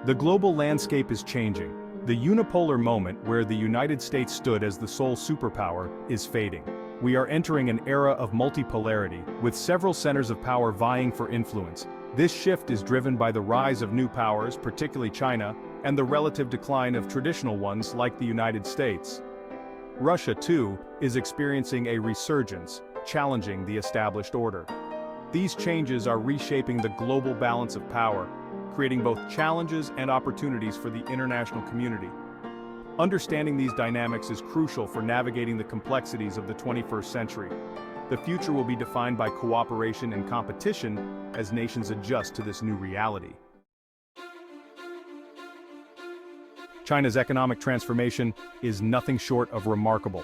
The global landscape is changing. The unipolar moment where the United States stood as the sole superpower is fading. We are entering an era of multipolarity, with several centers of power vying for influence. This shift is driven by the rise of new powers, particularly China, and the relative decline of traditional ones like the United States. Russia, too, is experiencing a resurgence, challenging the established order. These changes are reshaping the global balance of power, creating both challenges and opportunities for the international community. Understanding these dynamics is crucial for navigating the complexities of the 21st century. The future will be defined by cooperation and competition as nations adjust to this new reality. China's economic transformation is nothing short of remarkable.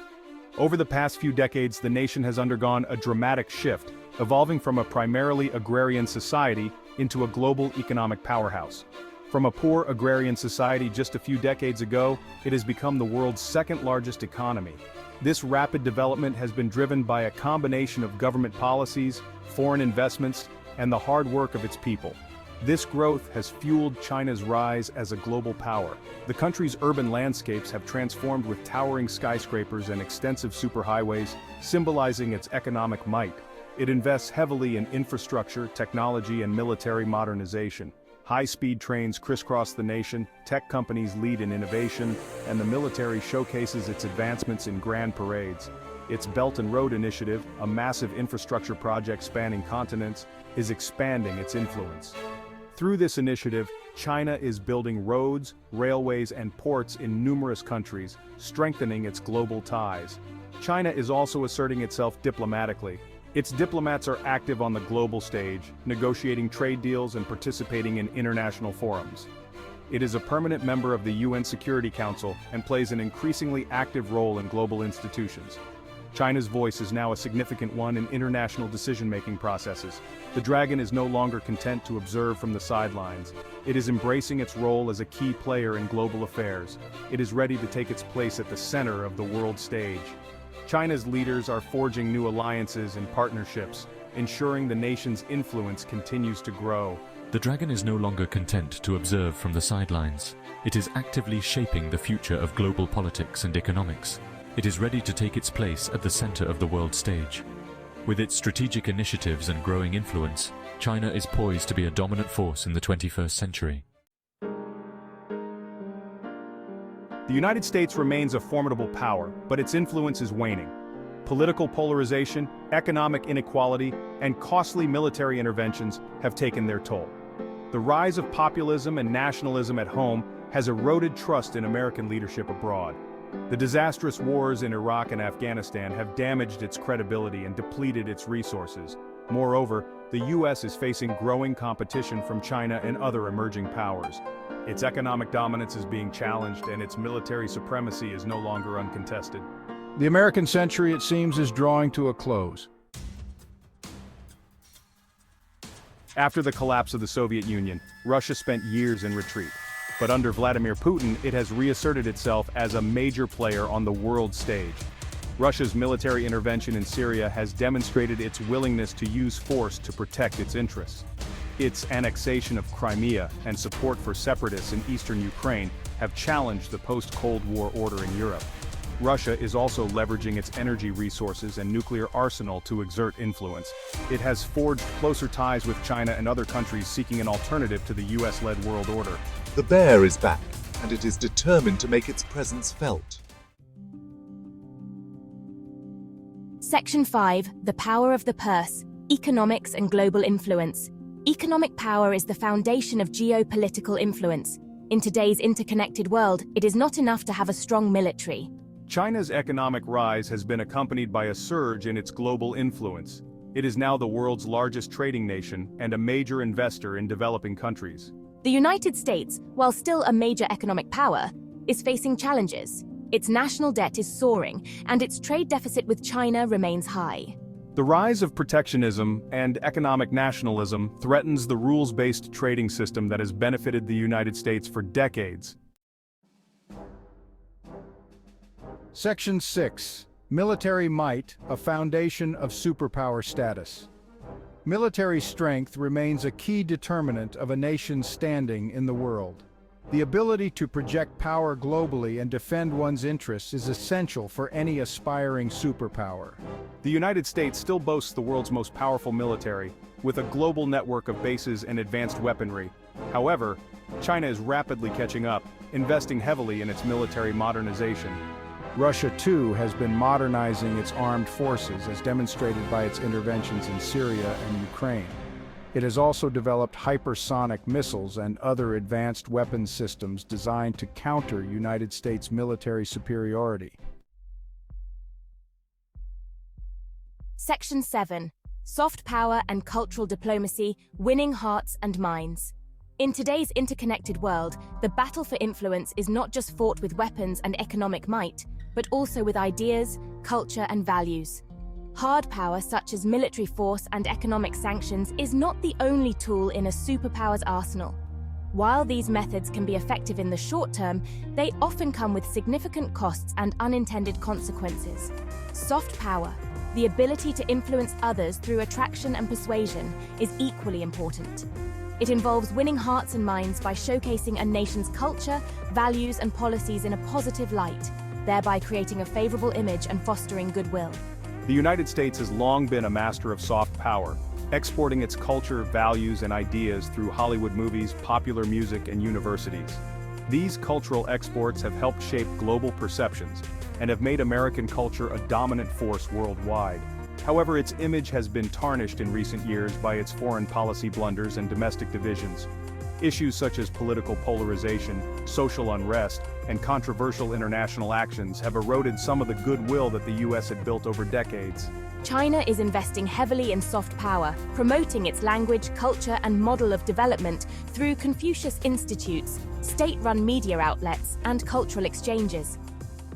Over the past few decades, the nation has undergone a dramatic shift, evolving from a primarily agrarian society into a global economic powerhouse. From a poor agrarian society just a few decades ago, it has become the world's second-largest economy. This rapid development has been driven by a combination of government policies, foreign investments, and the hard work of its people. This growth has fueled China's rise as a global power. The country's urban landscapes have transformed with towering skyscrapers and extensive superhighways, symbolizing its economic might. It invests heavily in infrastructure, technology, and military modernization. High-speed trains crisscross the nation, tech companies lead in innovation, and the military showcases its advancements in grand parades. Its Belt and Road Initiative, a massive infrastructure project spanning continents, is expanding its influence. Through this initiative, China is building roads, railways, and ports in numerous countries, strengthening its global ties. China is also asserting itself diplomatically. Its diplomats are active on the global stage, negotiating trade deals and participating in international forums. It is a permanent member of the UN Security Council and plays an increasingly active role in global institutions. China's voice is now a significant one in international decision-making processes. The dragon is no longer content to observe from the sidelines. It is embracing its role as a key player in global affairs. It is ready to take its place at the center of the world stage. China's leaders are forging new alliances and partnerships, ensuring the nation's influence continues to grow. The dragon is no longer content to observe from the sidelines. It is actively shaping the future of global politics and economics. It is ready to take its place at the center of the world stage. With its strategic initiatives and growing influence, China is poised to be a dominant force in the 21st century. The United States remains a formidable power, but its influence is waning. Political polarization, economic inequality, and costly military interventions have taken their toll. The rise of populism and nationalism at home has eroded trust in American leadership abroad. The disastrous wars in Iraq and Afghanistan have damaged its credibility and depleted its resources. Moreover, the U.S. is facing growing competition from China and other emerging powers. Its economic dominance is being challenged, and its military supremacy is no longer uncontested. The American century, it seems, is drawing to a close. After the collapse of the Soviet Union, Russia spent years in retreat. But under Vladimir Putin, it has reasserted itself as a major player on the world stage. Russia's military intervention in Syria has demonstrated its willingness to use force to protect its interests. Its annexation of Crimea and support for separatists in eastern Ukraine have challenged the post-Cold War order in Europe. Russia is also leveraging its energy resources and nuclear arsenal to exert influence. It has forged closer ties with China and other countries seeking an alternative to the US-led world order. The bear is back, and it is determined to make its presence felt. Section 5. The Power of the Purse, Economics and Global Influence. Economic power is the foundation of geopolitical influence. In today's interconnected world, it is not enough to have a strong military. China's economic rise has been accompanied by a surge in its global influence. It is now the world's largest trading nation and a major investor in developing countries. The United States, while still a major economic power, is facing challenges. Its national debt is soaring, and its trade deficit with China remains high. The rise of protectionism and economic nationalism threatens the rules-based trading system that has benefited the United States for decades. Section 6. Military might, a foundation of superpower status. Military strength remains a key determinant of a nation's standing in the world. The ability to project power globally and defend one's interests is essential for any aspiring superpower. The United States still boasts the world's most powerful military, with a global network of bases and advanced weaponry. However, China is rapidly catching up, investing heavily in its military modernization. Russia, too, has been modernizing its armed forces, as demonstrated by its interventions in Syria and Ukraine. It has also developed hypersonic missiles and other advanced weapons systems designed to counter United States military superiority. Section 7. Soft power and cultural diplomacy, winning hearts and minds. In today's interconnected world, the battle for influence is not just fought with weapons and economic might, but also with ideas, culture, and values. Hard power, such as military force and economic sanctions, is not the only tool in a superpower's arsenal. While these methods can be effective in the short term, they often come with significant costs and unintended consequences. Soft power, the ability to influence others through attraction and persuasion, is equally important. It involves winning hearts and minds by showcasing a nation's culture, values, and policies in a positive light, thereby creating a favorable image and fostering goodwill. The United States has long been a master of soft power, exporting its culture, values, and ideas through Hollywood movies, popular music, and universities. These cultural exports have helped shape global perceptions and have made American culture a dominant force worldwide. However, its image has been tarnished in recent years by its foreign policy blunders and domestic divisions. Issues such as political polarization, social unrest, and controversial international actions have eroded some of the goodwill that the U.S. had built over decades. China is investing heavily in soft power, promoting its language, culture, and model of development through Confucius Institutes, state-run media outlets, and cultural exchanges.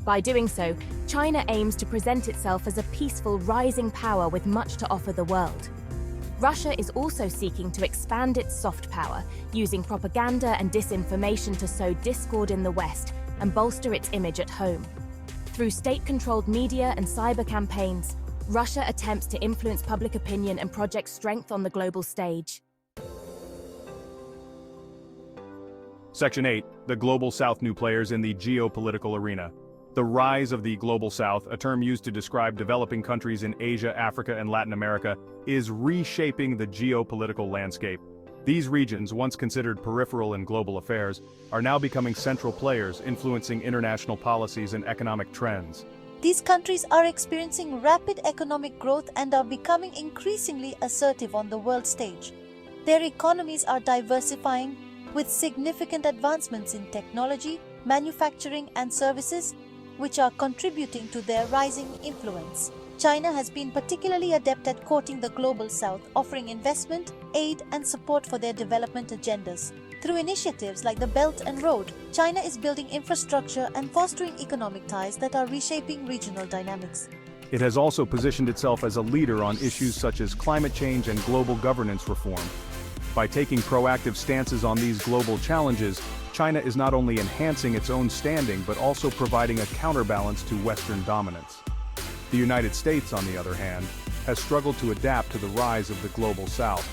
By doing so, China aims to present itself as a peaceful, rising power with much to offer the world. Russia is also seeking to expand its soft power, using propaganda and disinformation to sow discord in the West and bolster its image at home. Through state-controlled media and cyber campaigns, Russia attempts to influence public opinion and project strength on the global stage. Section 8. The Global South: New Players in the Geopolitical Arena. The rise of the Global South, a term used to describe developing countries in Asia, Africa, and Latin America, is reshaping the geopolitical landscape. These regions, once considered peripheral in global affairs, are now becoming central players influencing international policies and economic trends. These countries are experiencing rapid economic growth and are becoming increasingly assertive on the world stage. Their economies are diversifying, with significant advancements in technology, manufacturing, and services, which are contributing to their rising influence. China has been particularly adept at courting the Global South, offering investment, aid, and support for their development agendas. Through initiatives like the Belt and Road, China is building infrastructure and fostering economic ties that are reshaping regional dynamics. It has also positioned itself as a leader on issues such as climate change and global governance reform. By taking proactive stances on these global challenges, China is not only enhancing its own standing but also providing a counterbalance to Western dominance. The United States, on the other hand, has struggled to adapt to the rise of the Global South.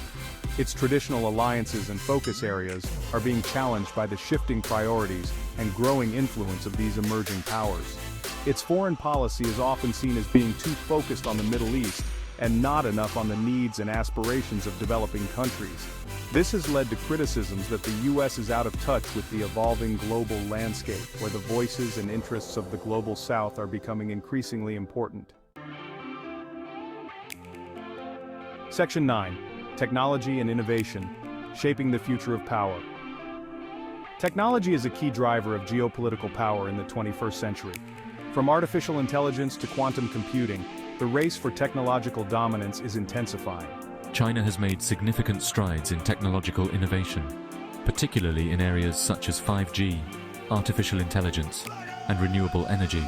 Its traditional alliances and focus areas are being challenged by the shifting priorities and growing influence of these emerging powers. Its foreign policy is often seen as being too focused on the Middle East and not enough on the needs and aspirations of developing countries. This has led to criticisms that the U.S. is out of touch with the evolving global landscape, where the voices and interests of the Global South are becoming increasingly important. Section 9. Technology and Innovation, Shaping the Future of Power. Technology is a key driver of geopolitical power in the 21st century. From artificial intelligence to quantum computing, the race for technological dominance is intensifying. China has made significant strides in technological innovation, particularly in areas such as 5G, artificial intelligence, and renewable energy.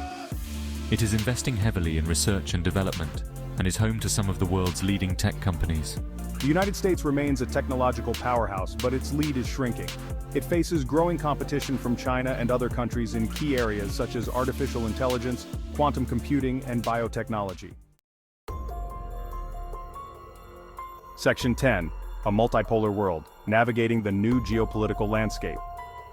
It is investing heavily in research and development, and is home to some of the world's leading tech companies. The United States remains a technological powerhouse, but its lead is shrinking. It faces growing competition from China and other countries in key areas such as artificial intelligence, quantum computing, and biotechnology. Section 10. A Multipolar World, Navigating the New Geopolitical Landscape.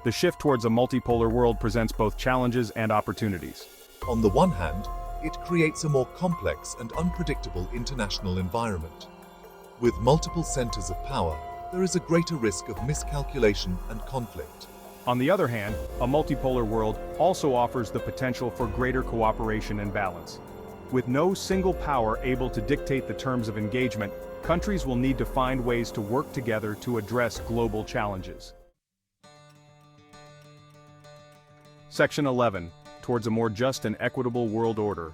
The shift towards a multipolar world presents both challenges and opportunities. On the one hand, it creates a more complex and unpredictable international environment. With multiple centers of power, there is a greater risk of miscalculation and conflict. On the other hand, a multipolar world also offers the potential for greater cooperation and balance. With no single power able to dictate the terms of engagement, countries will need to find ways to work together to address global challenges. Section 11. Towards a more just and equitable world order.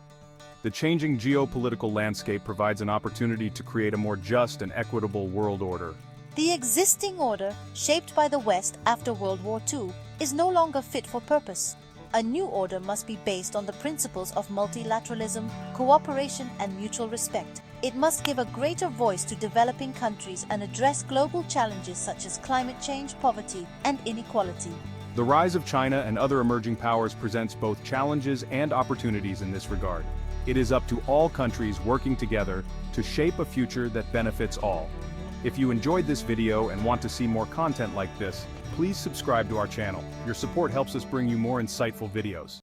The changing geopolitical landscape provides an opportunity to create a more just and equitable world order. The existing order, shaped by the West after World War II, is no longer fit for purpose. A new order must be based on the principles of multilateralism, cooperation, and mutual respect. It must give a greater voice to developing countries and address global challenges such as climate change, poverty, and inequality. The rise of China and other emerging powers presents both challenges and opportunities in this regard. It is up to all countries working together to shape a future that benefits all. If you enjoyed this video and want to see more content like this, please subscribe to our channel. Your support helps us bring you more insightful videos.